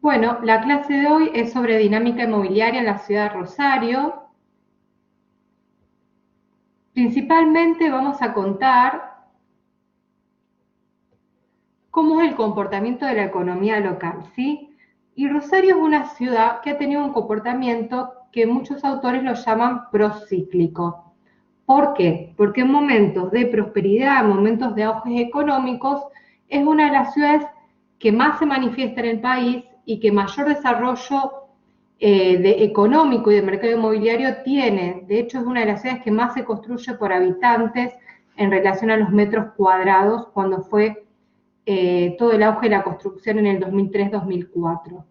Bueno, la clase de hoy es sobre dinámica inmobiliaria en la ciudad de Rosario. Principalmente vamos a contar cómo es el comportamiento de la economía local, ¿sí? Y Rosario es una ciudad que ha tenido un comportamiento que muchos autores lo llaman procíclico. ¿Por qué? Porque en momentos de prosperidad, en momentos de auges económicos, es una de las ciudades que más se manifiesta en el país y que mayor desarrollo económico y de mercado inmobiliario tiene. De hecho, es una de las ciudades que más se construye por habitantes en relación a los metros cuadrados cuando fue todo el auge de la construcción en el 2003-2004.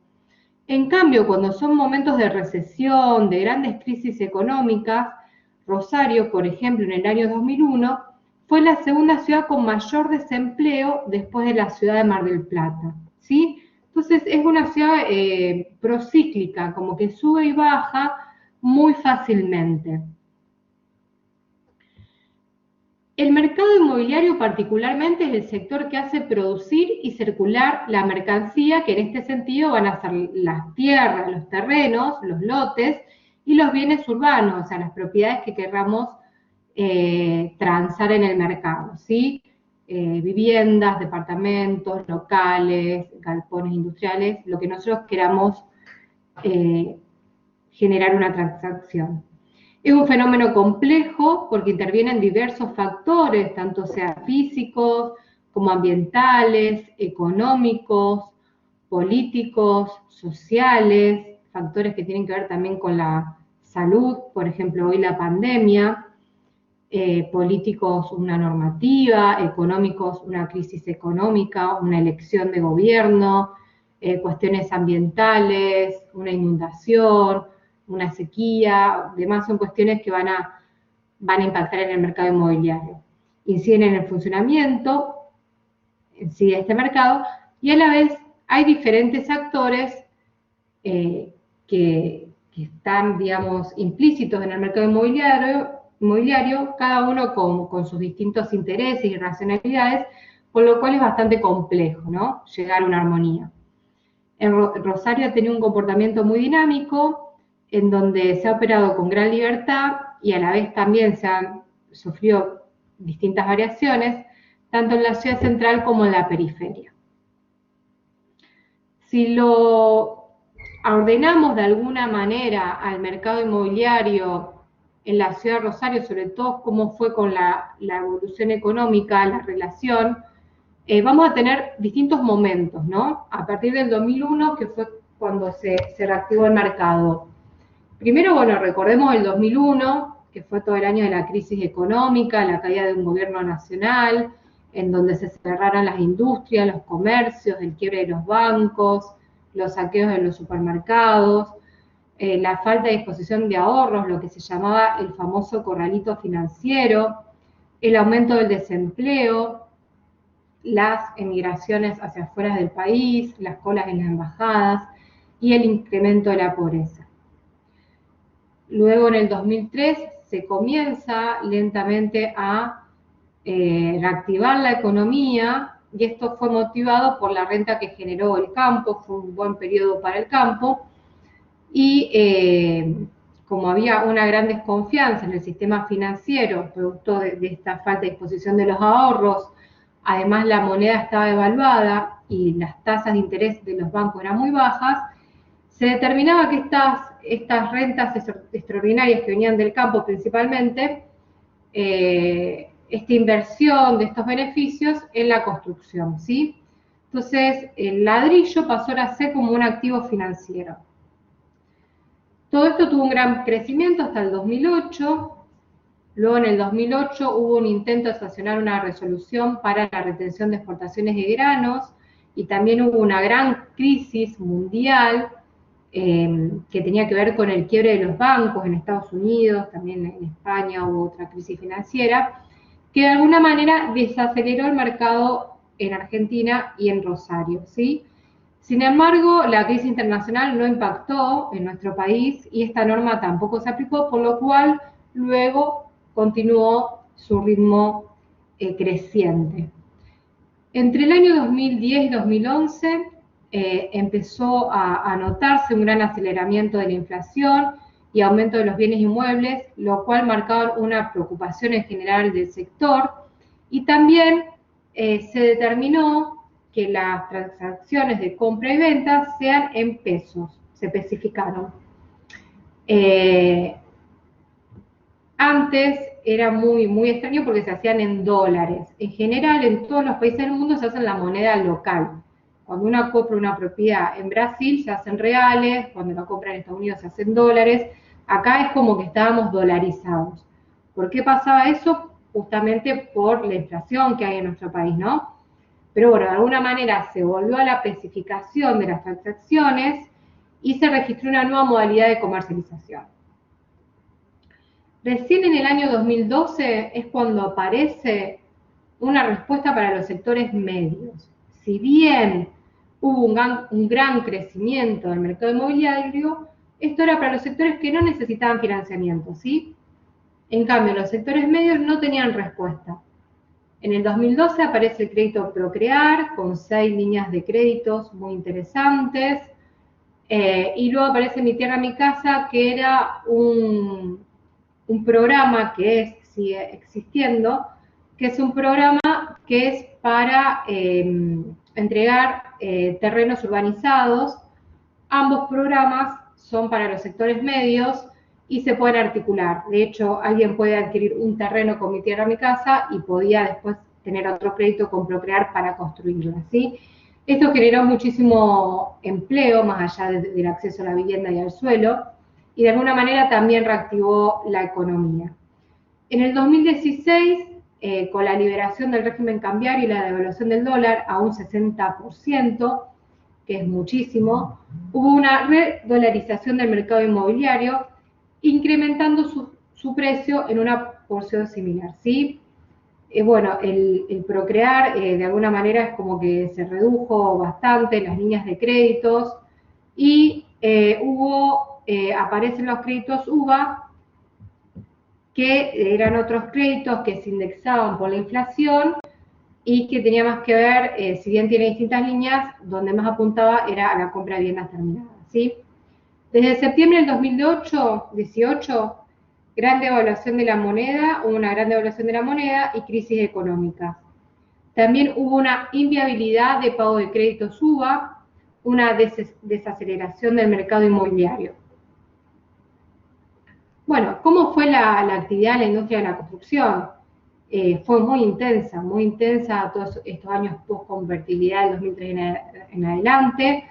En cambio, cuando son momentos de recesión, de grandes crisis económicas, Rosario, por ejemplo, en el año 2001, fue la segunda ciudad con mayor desempleo después de la ciudad de Mar del Plata, ¿sí? Entonces es una ciudad procíclica, como que sube y baja muy fácilmente. El mercado inmobiliario particularmente es el sector que hace producir y circular la mercancía, que en este sentido van a ser las tierras, los terrenos, los lotes y los bienes urbanos, o sea, las propiedades que querramos transar en el mercado, ¿sí? Viviendas, departamentos, locales, galpones industriales, lo que nosotros queramos eh, generar una transacción. Es un fenómeno complejo porque intervienen diversos factores, tanto sean físicos como ambientales, económicos, políticos, sociales, factores que tienen que ver también con la salud, por ejemplo, hoy la pandemia, políticos una normativa, económicos una crisis económica, una elección de gobierno, cuestiones ambientales, una inundación, una sequía, demás son cuestiones que van a impactar en el mercado inmobiliario. Inciden en el funcionamiento en sí de este mercado y a la vez hay diferentes actores que están, digamos, implícitos en el mercado inmobiliario cada uno con sus distintos intereses y racionalidades, con lo cual es bastante complejo, ¿no? Llegar a una armonía. En Rosario ha tenido un comportamiento muy dinámico, en donde se ha operado con gran libertad y a la vez también se han sufrido distintas variaciones, tanto en la ciudad central como en la periferia. Si lo ordenamos de alguna manera al mercado inmobiliario en la ciudad de Rosario, sobre todo cómo fue con la evolución económica, la relación, vamos a tener distintos momentos, ¿no? A partir del 2001, que fue cuando se reactivó el mercado. Primero, bueno, recordemos el 2001, que fue todo el año de la crisis económica, la caída de un gobierno nacional, en donde se cerraron las industrias, los comercios, el quiebre de los bancos, los saqueos de los supermercados, la falta de disposición de ahorros, lo que se llamaba el famoso corralito financiero, el aumento del desempleo, las emigraciones hacia afuera del país, las colas en las embajadas y el incremento de la pobreza. Luego en el 2003 se comienza lentamente a reactivar la economía y esto fue motivado por la renta que generó el campo, fue un buen periodo para el campo y como había una gran desconfianza en el sistema financiero, producto de esta falta de disposición de los ahorros, además la moneda estaba devaluada y las tasas de interés de los bancos eran muy bajas, se determinaba que estas rentas extraordinarias que venían del campo principalmente, esta inversión de estos beneficios en la construcción, ¿sí? Entonces, el ladrillo pasó a ser como un activo financiero. Todo esto tuvo un gran crecimiento hasta el 2008. Luego, en el 2008, hubo un intento de sancionar una resolución para la retención de exportaciones de granos y también hubo una gran crisis mundial que tenía que ver con el quiebre de los bancos en Estados Unidos, también en España hubo otra crisis financiera, que de alguna manera desaceleró el mercado en Argentina y en Rosario, ¿sí? Sin embargo, la crisis internacional no impactó en nuestro país y esta norma tampoco se aplicó, por lo cual luego continuó su ritmo creciente. Entre el año 2010 y 2011 empezó a notarse un gran aceleramiento de la inflación y aumento de los bienes inmuebles, lo cual marcaba una preocupación en general del sector, y también se determinó que las transacciones de compra y venta sean en pesos, se especificaron. Antes era muy extraño porque se hacían en dólares. En general, en todos los países del mundo se hace en la moneda local. Cuando uno compra una propiedad en Brasil se hacen reales, cuando la compra en Estados Unidos se hacen dólares. Acá es como que estábamos dolarizados. ¿Por qué pasaba eso? Justamente por la inflación que hay en nuestro país, ¿no? Pero bueno, de alguna manera se volvió a la especificación de las transacciones y se registró una nueva modalidad de comercialización. Recién en el año 2012 es cuando aparece una respuesta para los sectores medios. Si bien hubo un gran crecimiento del mercado inmobiliario, esto era para los sectores que no necesitaban financiamiento, ¿sí? En cambio, los sectores medios no tenían respuesta. En el 2012 aparece el crédito Procrear, con 6 líneas de créditos muy interesantes, y luego aparece Mi Tierra, Mi Casa, que era un programa que sigue existiendo, que es un programa que es para entregar terrenos urbanizados. Ambos programas son para los sectores medios y se pueden articular. De hecho, alguien puede adquirir un terreno con Mi Tierra, Mi Casa y podía después tener otro crédito con Procrear para construirla, ¿sí? Esto generó muchísimo empleo, más allá del acceso a la vivienda y al suelo, y de alguna manera también reactivó la economía. En el 2016, con la liberación del régimen cambiario y la devaluación del dólar a un 60%, que es muchísimo, hubo una redolarización del mercado inmobiliario, incrementando su precio en una porción similar, ¿sí? Bueno, el Procrear de alguna manera es como que se redujo bastante las líneas de créditos y aparecen los créditos UVA, que eran otros créditos que se indexaban por la inflación y que tenía más que ver, si bien tiene distintas líneas, donde más apuntaba era a la compra de viviendas terminadas, ¿sí? Desde septiembre del 2018, gran devaluación de la moneda, hubo una gran devaluación de la moneda y crisis económica. También hubo una inviabilidad de pago de créditos UVA, una desaceleración del mercado inmobiliario. Bueno, ¿cómo fue la actividad en la industria de la construcción? Fue muy intensa todos estos años post-convertibilidad del 2003 en adelante,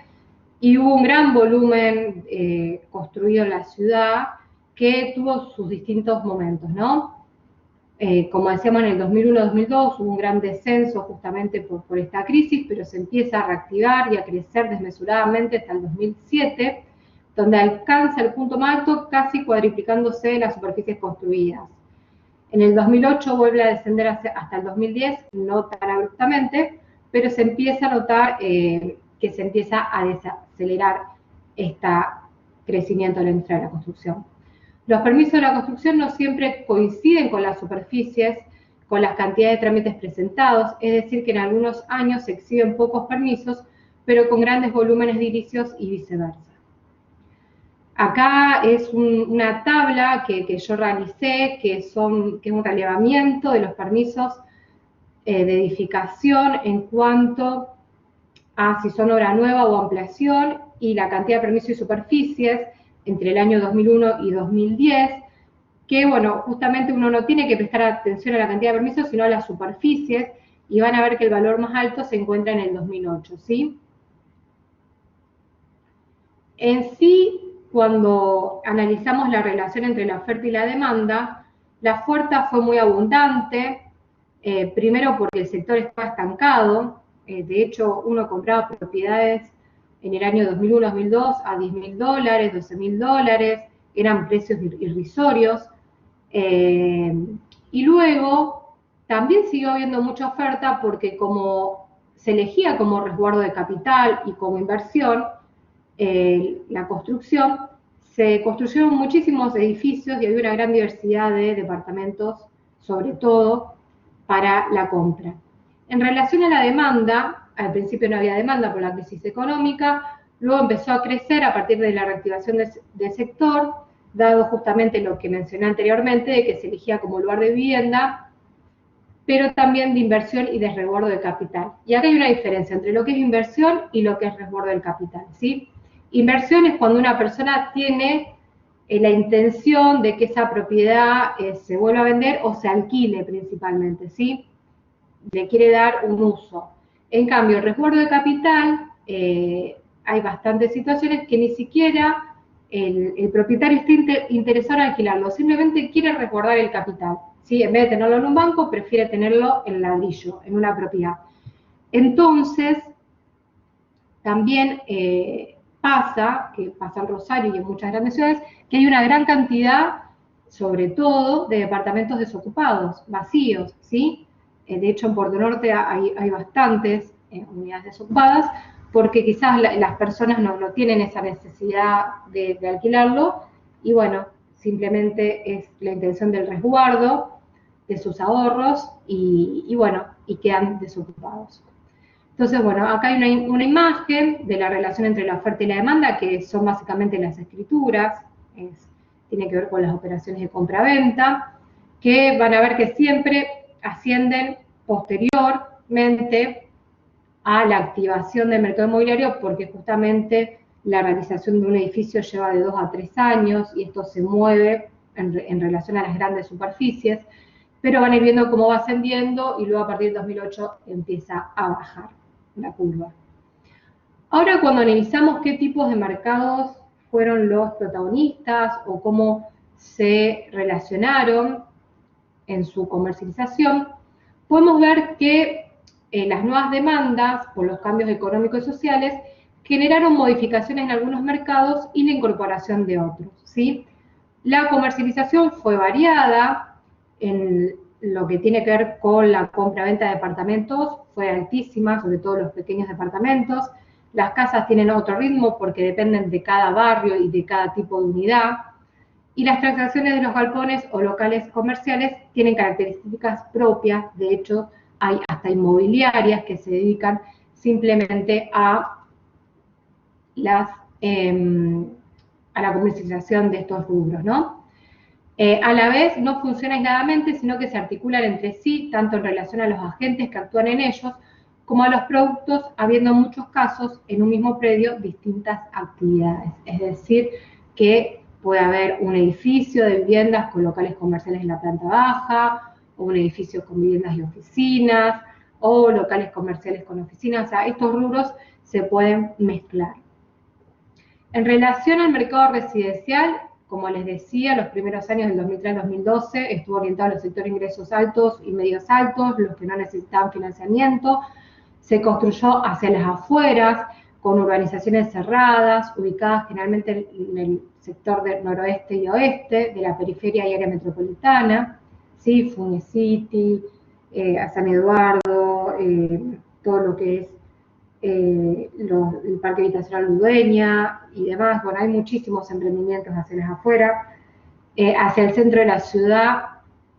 y hubo un gran volumen construido en la ciudad que tuvo sus distintos momentos, ¿no? Como decíamos, en el 2001-2002 hubo un gran descenso justamente por esta crisis, pero se empieza a reactivar y a crecer desmesuradamente hasta el 2007, donde alcanza el punto más alto, casi cuadriplicándose las superficies construidas. En el 2008 vuelve a descender hasta el 2010, no tan abruptamente, pero se empieza a notar que se empieza a desacelerar este crecimiento de la industria de la construcción. Los permisos de la construcción no siempre coinciden con las superficies, con las cantidades de trámites presentados, es decir, que en algunos años se exhiben pocos permisos, pero con grandes volúmenes de edilicios y viceversa. Acá es una tabla que yo realicé, que es un relevamiento de los permisos de edificación en cuanto a si son obra nueva o ampliación, y la cantidad de permisos y superficies entre el año 2001 y 2010, que bueno, justamente uno no tiene que prestar atención a la cantidad de permisos, sino a las superficies, y van a ver que el valor más alto se encuentra en el 2008, ¿sí? En sí, cuando analizamos la relación entre la oferta y la demanda, la oferta fue muy abundante, primero porque el sector estaba estancado, de hecho uno compraba propiedades en el año 2001-2002 a $10.000, $12.000, eran precios irrisorios, y luego también siguió habiendo mucha oferta porque como se elegía como resguardo de capital y como inversión, la construcción, se construyeron muchísimos edificios y había una gran diversidad de departamentos, sobre todo para la compra. En relación a la demanda, al principio no había demanda por la crisis económica, luego empezó a crecer a partir de la reactivación del sector, dado justamente lo que mencioné anteriormente, de que se elegía como lugar de vivienda, pero también de inversión y de resguardo de capital. Y acá hay una diferencia entre lo que es inversión y lo que es resguardo del capital, ¿sí? Inversión es cuando una persona tiene la intención de que esa propiedad se vuelva a vender o se alquile principalmente, ¿sí? Le quiere dar un uso. En cambio, el resguardo de capital, hay bastantes situaciones que ni siquiera el propietario está interesado en alquilarlo, simplemente quiere resguardar el capital, ¿sí? En vez de tenerlo en un banco, prefiere tenerlo en ladrillo, en una propiedad. Entonces, también pasa en Rosario y en muchas grandes ciudades, que hay una gran cantidad, sobre todo, de departamentos desocupados, vacíos, ¿sí? De hecho, en Puerto Norte hay bastantes unidades desocupadas, porque quizás las personas no tienen esa necesidad de alquilarlo, y bueno, simplemente es la intención del resguardo de sus ahorros, y bueno, y quedan desocupados. Entonces, bueno, acá hay una imagen de la relación entre la oferta y la demanda, que son básicamente las escrituras, tiene que ver con las operaciones de compra-venta, que van a ver que siempre ascienden posteriormente a la activación del mercado inmobiliario, porque justamente la realización de un edificio lleva de 2 a 3 años y esto se mueve en relación a las grandes superficies, pero van a ir viendo cómo va ascendiendo y luego a partir de 2008 empieza a bajar la curva. Ahora, cuando analizamos qué tipos de mercados fueron los protagonistas o cómo se relacionaron en su comercialización, podemos ver que las nuevas demandas por los cambios económicos y sociales generaron modificaciones en algunos mercados y la incorporación de otros, ¿sí? La comercialización fue variada. En lo que tiene que ver con la compra-venta de departamentos fue altísima, sobre todo los pequeños departamentos. Las casas tienen otro ritmo porque dependen de cada barrio y de cada tipo de unidad. Y las transacciones de los galpones o locales comerciales tienen características propias. De hecho, hay hasta inmobiliarias que se dedican simplemente a la comercialización de estos rubros, ¿no? A la vez no funciona aisladamente, sino que se articulan entre sí, tanto en relación a los agentes que actúan en ellos, como a los productos, habiendo en muchos casos en un mismo predio distintas actividades. Es decir, que puede haber un edificio de viviendas con locales comerciales en la planta baja, o un edificio con viviendas y oficinas, o locales comerciales con oficinas. O sea, estos rubros se pueden mezclar. En relación al mercado residencial, como les decía, los primeros años del 2003-2012 estuvo orientado a los sectores de ingresos altos y medios altos, los que no necesitaban financiamiento. Se construyó hacia las afueras, con urbanizaciones cerradas, ubicadas generalmente en el sector del noroeste y oeste, de la periferia y área metropolitana, ¿sí? Funicity, San Eduardo, todo lo que es el parque habitacional Ludueña y demás. Bueno, hay muchísimos emprendimientos hacia las afueras. Hacia el centro de la ciudad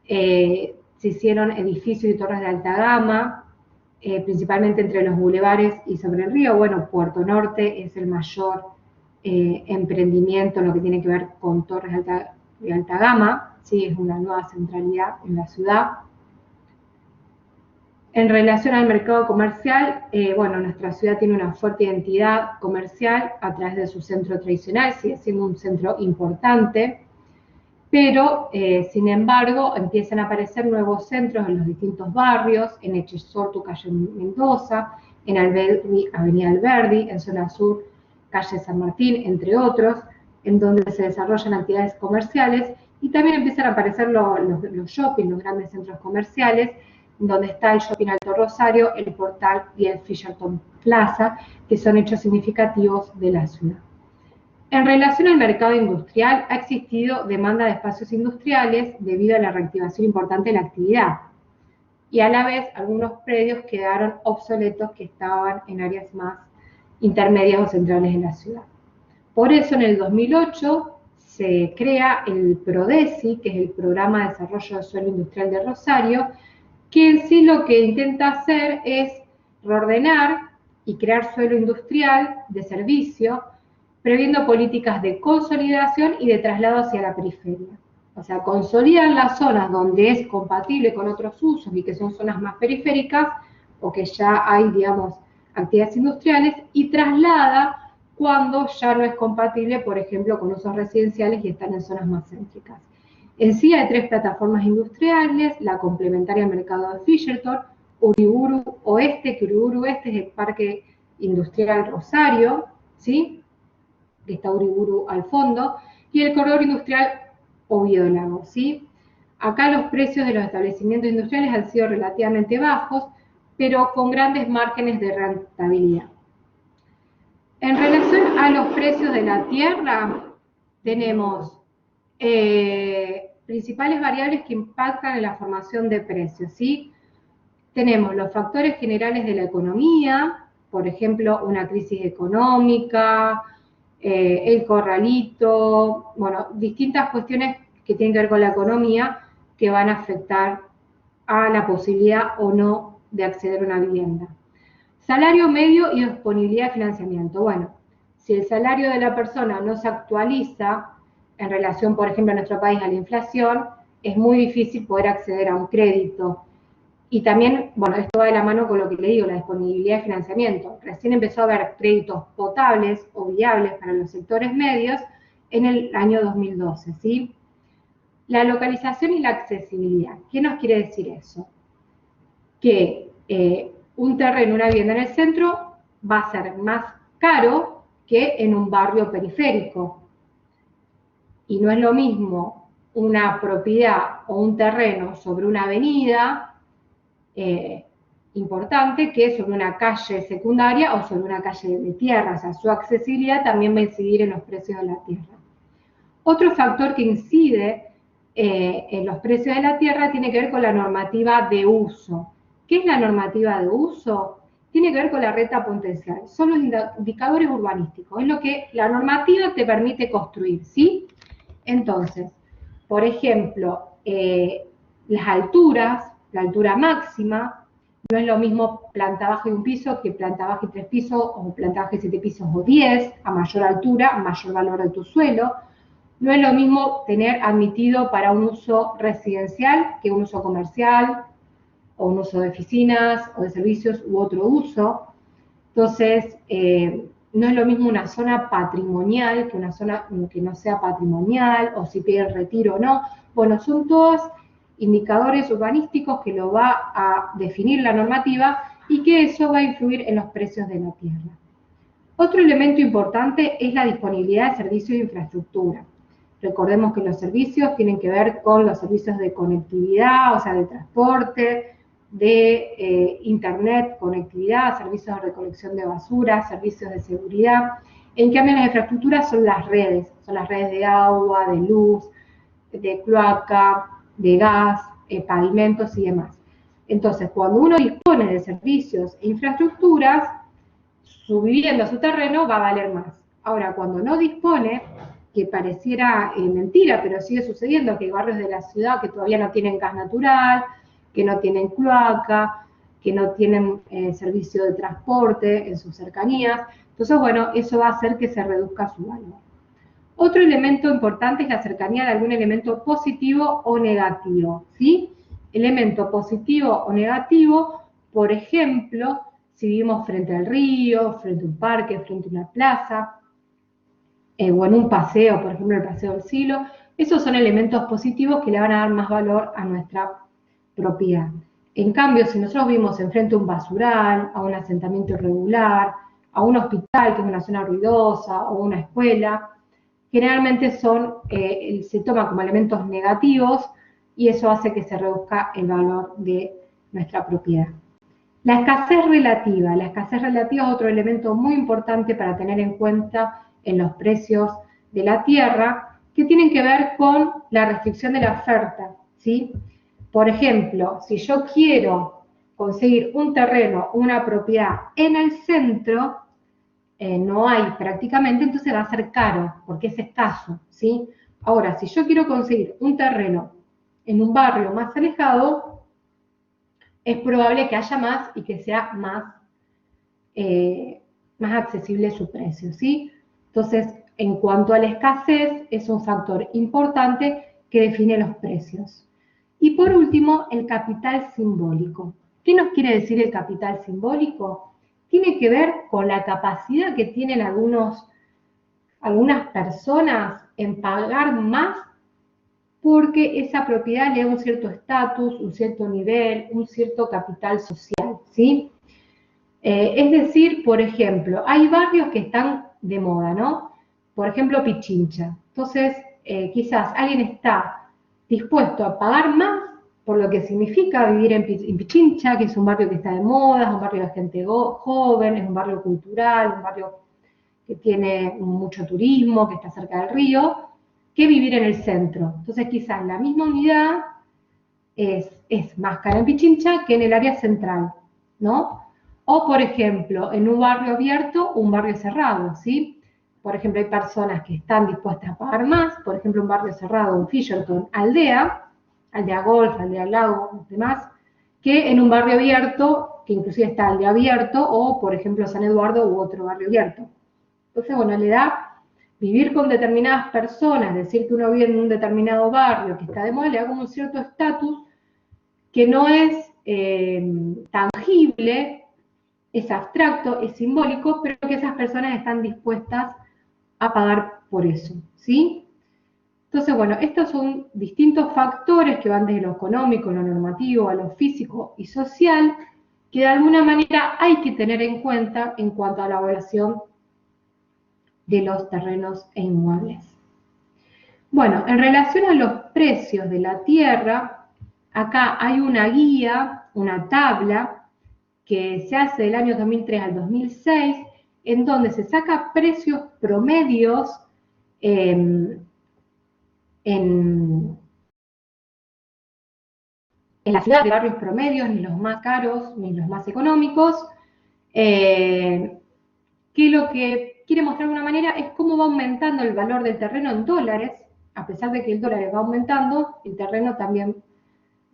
se hicieron edificios y torres de alta gama, principalmente entre los bulevares y sobre el río. Bueno, Puerto Norte es el mayor emprendimiento en lo que tiene que ver con torres de alta gama, ¿sí? Es una nueva centralidad en la ciudad. En relación al mercado comercial, bueno, nuestra ciudad tiene una fuerte identidad comercial a través de su centro tradicional, sigue siendo un centro importante, pero, sin embargo, empiezan a aparecer nuevos centros en los distintos barrios, en Echesortu, calle Mendoza, en Alberdi, avenida Alberdi, en zona sur, calle San Martín, entre otros, en donde se desarrollan actividades comerciales, y también empiezan a aparecer los shopping, los grandes centros comerciales, donde está el Shopping Alto Rosario, el Portal y el Fisherton Plaza, que son hechos significativos de la ciudad. En relación al mercado industrial, ha existido demanda de espacios industriales debido a la reactivación importante de la actividad. Y a la vez, algunos predios quedaron obsoletos que estaban en áreas más intermedias o centrales de la ciudad. Por eso, en el 2008, se crea el PRODESI, que es el Programa de Desarrollo de Suelo Industrial de Rosario, que en sí lo que intenta hacer es reordenar y crear suelo industrial de servicio, previendo políticas de consolidación y de traslado hacia la periferia. O sea, consolidan las zonas donde es compatible con otros usos y que son zonas más periféricas o que ya hay, digamos, actividades industriales, y traslada cuando ya no es compatible, por ejemplo, con usos residenciales y están en zonas más céntricas. En sí hay 3 plataformas industriales, la complementaria al mercado de Fischerton, Uriburu Oeste, que Uriburu Oeste es el Parque Industrial Rosario, ¿sí? Que está Uriburu al fondo, y el corredor industrial Oviedo Lago, ¿sí? Acá los precios de los establecimientos industriales han sido relativamente bajos, pero con grandes márgenes de rentabilidad. En relación a los precios de la tierra, tenemos principales variables que impactan en la formación de precios, ¿sí? Tenemos los factores generales de la economía, por ejemplo, una crisis económica, el corralito, bueno, distintas cuestiones que tienen que ver con la economía que van a afectar a la posibilidad o no de acceder a una vivienda. Salario medio y disponibilidad de financiamiento. Bueno, si el salario de la persona no se actualiza en relación, por ejemplo, en nuestro país a la inflación, es muy difícil poder acceder a un crédito. Y también, bueno, esto va de la mano con lo que le digo, la disponibilidad de financiamiento. Recién empezó a haber créditos potables o viables para los sectores medios en el año 2012, ¿sí? La localización y la accesibilidad. ¿Qué nos quiere decir eso? Que un terreno, una vivienda en el centro, va a ser más caro que en un barrio periférico. Y no es lo mismo una propiedad o un terreno sobre una avenida importante que sobre una calle secundaria o sobre una calle de tierra. O sea, su accesibilidad también va a incidir en los precios de la tierra. Otro factor que incide en los precios de la tierra tiene que ver con la normativa de uso. ¿Qué es la normativa de uso? Tiene que ver con la renta potencial. Son los indicadores urbanísticos. Es lo que la normativa te permite construir, ¿sí? Entonces, por ejemplo, las alturas, la altura máxima, no es lo mismo planta baja y un piso que planta baja y 3 pisos, o planta baja y 7 pisos o 10, a mayor altura, mayor valor de tu suelo. No es lo mismo tener admitido para un uso residencial que un uso comercial, o un uso de oficinas, o de servicios, u otro uso. Entonces, no es lo mismo una zona patrimonial que una zona que no sea patrimonial, o si pide el retiro o no. Bueno, son todos indicadores urbanísticos que lo va a definir la normativa y que eso va a influir en los precios de la tierra. Otro elemento importante es la disponibilidad de servicios de infraestructura. Recordemos que los servicios tienen que ver con los servicios de conectividad, o sea, de transporte, de internet, conectividad, servicios de recolección de basura, servicios de seguridad. En cambio, las infraestructuras son las redes de agua, de luz, de cloaca, de gas, pavimentos y demás. Entonces, cuando uno dispone de servicios e infraestructuras, su vivienda, su terreno va a valer más. Ahora, cuando no dispone, que pareciera mentira, pero sigue sucediendo que hay barrios de la ciudad que todavía no tienen gas natural, que no tienen cloaca, que no tienen servicio de transporte en sus cercanías. Entonces, bueno, eso va a hacer que se reduzca su valor. Otro elemento importante es la cercanía de algún elemento positivo o negativo, ¿sí? Elemento positivo o negativo, por ejemplo, si vivimos frente al río, frente a un parque, frente a una plaza, o en un paseo, por ejemplo, el Paseo del Silo, esos son elementos positivos que le van a dar más valor a nuestra propiedad. En cambio, si nosotros vivimos enfrente a un basural, a un asentamiento irregular, a un hospital, que es una zona ruidosa, o una escuela, generalmente se toman como elementos negativos y eso hace que se reduzca el valor de nuestra propiedad. La escasez relativa es otro elemento muy importante para tener en cuenta en los precios de la tierra, que tienen que ver con la restricción de la oferta, ¿sí? Por ejemplo, si yo quiero conseguir un terreno, una propiedad en el centro, no hay prácticamente, entonces va a ser caro, porque es escaso, ¿sí? Ahora, si yo quiero conseguir un terreno en un barrio más alejado, es probable que haya más y que sea más más accesible su precio, ¿sí? Entonces, en cuanto a la escasez, es un factor importante que define los precios. Y por último, el capital simbólico. ¿Qué nos quiere decir el capital simbólico? Tiene que ver con la capacidad que tienen algunas personas en pagar más porque esa propiedad le da un cierto estatus, un cierto nivel, un cierto capital social, ¿sí? Es decir, por ejemplo, hay barrios que están de moda, ¿no? Por ejemplo, Pichincha. Entonces, quizás alguien está dispuesto a pagar más por lo que significa vivir en Pichincha, que es un barrio que está de moda, es un barrio de gente joven, es un barrio cultural, un barrio que tiene mucho turismo, que está cerca del río, que vivir en el centro. Entonces, quizás la misma unidad es más cara en Pichincha que en el área central, ¿no? O, por ejemplo, en un barrio abierto o un barrio cerrado, ¿sí? Por ejemplo, hay personas que están dispuestas a pagar más, por ejemplo, un barrio cerrado, un Fisherton, Aldea Golf, Aldea Lago, demás, que en un barrio abierto, que inclusive está Aldea Abierto, o, por ejemplo, San Eduardo u otro barrio abierto. Entonces, bueno, le da vivir con determinadas personas, decir que uno vive en un determinado barrio que está de moda, le da como un cierto estatus que no es tangible, es abstracto, es simbólico, pero que esas personas están dispuestas a pagar por eso, ¿sí? Entonces, bueno, estos son distintos factores que van desde lo económico, lo normativo, a lo físico y social, que de alguna manera hay que tener en cuenta en cuanto a la evaluación de los terrenos e inmuebles. Bueno, en relación a los precios de la tierra, acá hay una guía, una tabla, que se hace del año 2003 al 2006, en donde se saca precios promedios en la ciudad, de barrios promedios, ni los más caros, ni los más económicos, que lo que quiere mostrar de una manera es cómo va aumentando el valor del terreno en dólares. A pesar de que el dólar va aumentando, el terreno también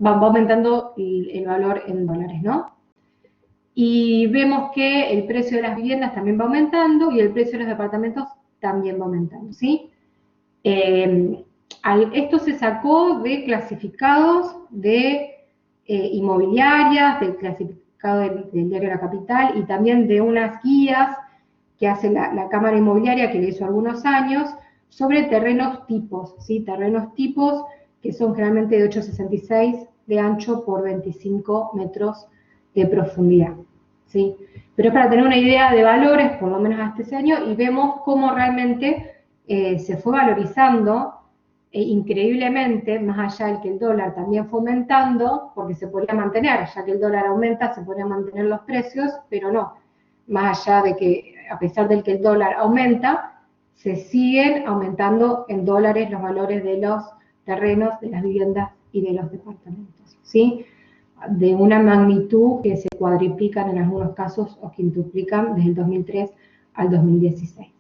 va aumentando el valor en dólares, ¿no? Y vemos que el precio de las viviendas también va aumentando y el precio de los departamentos también va aumentando, ¿sí? Esto se sacó de clasificados de inmobiliarias, del clasificado del diario La Capital y también de unas guías que hace la Cámara Inmobiliaria, que le hizo algunos años, sobre terrenos tipos, ¿sí? Terrenos tipos que son generalmente de 8,66 de ancho por 25 metros de profundidad, ¿sí? Pero es para tener una idea de valores, por lo menos hasta ese año, y vemos cómo realmente se fue valorizando increíblemente, más allá del que el dólar también fue aumentando, porque se podía mantener, ya que el dólar aumenta, se podían mantener los precios, pero no, más allá de que, a pesar de que el dólar aumenta, se siguen aumentando en dólares los valores de los terrenos, de las viviendas y de los departamentos, ¿sí? De una magnitud que se cuadriplican en algunos casos o quintuplican desde el 2003 al 2016.